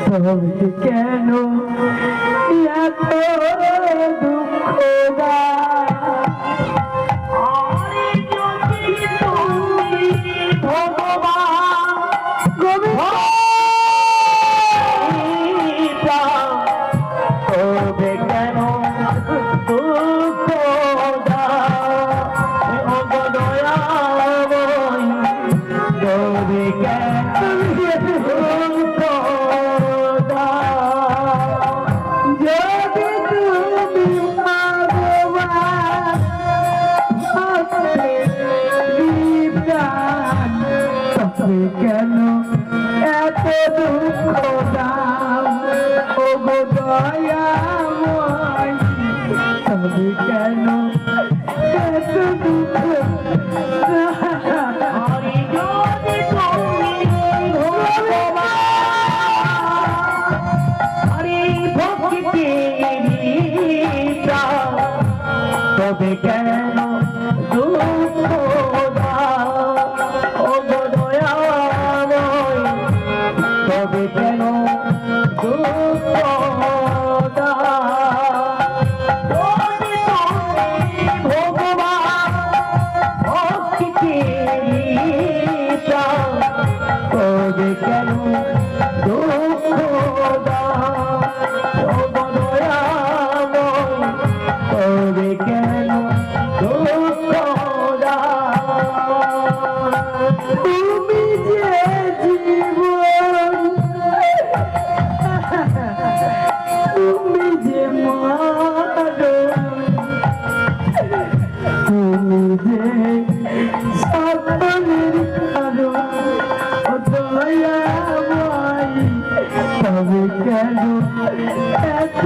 তবে কেন এত দুঃখ দাও? আরে যদি তুমি ভগবান গোবিন্দ, তবে কেন দুঃখ দাও? ও গো দয়াময়, তবে কেন দুঃখ দাও? যদি তুমি ভগবান হতে বিপ্রাণ, তবে কেন এত দুঃখ দাও? ও গো দয়াময়, তবে কেন এত দুঃখ দাও? আরে যদি তুমি ভগবান, আরে ভক্তির প্রাণ, তবে কেন দুঃখ দাও? ও গো দয়াময়, তবে কেন দুঃখ দাও? যদি তুমি ভগবান ভক্তির প্রাণ, তবে কেন দুঃখ দাও? ও গো দয়াময়, তবে কেন দুঃখ দাও? তুমি যে জীবন, তুমি যে মরণ, তুমি যে সকলের কারণ, ও দয়াময়, তবে কেন এত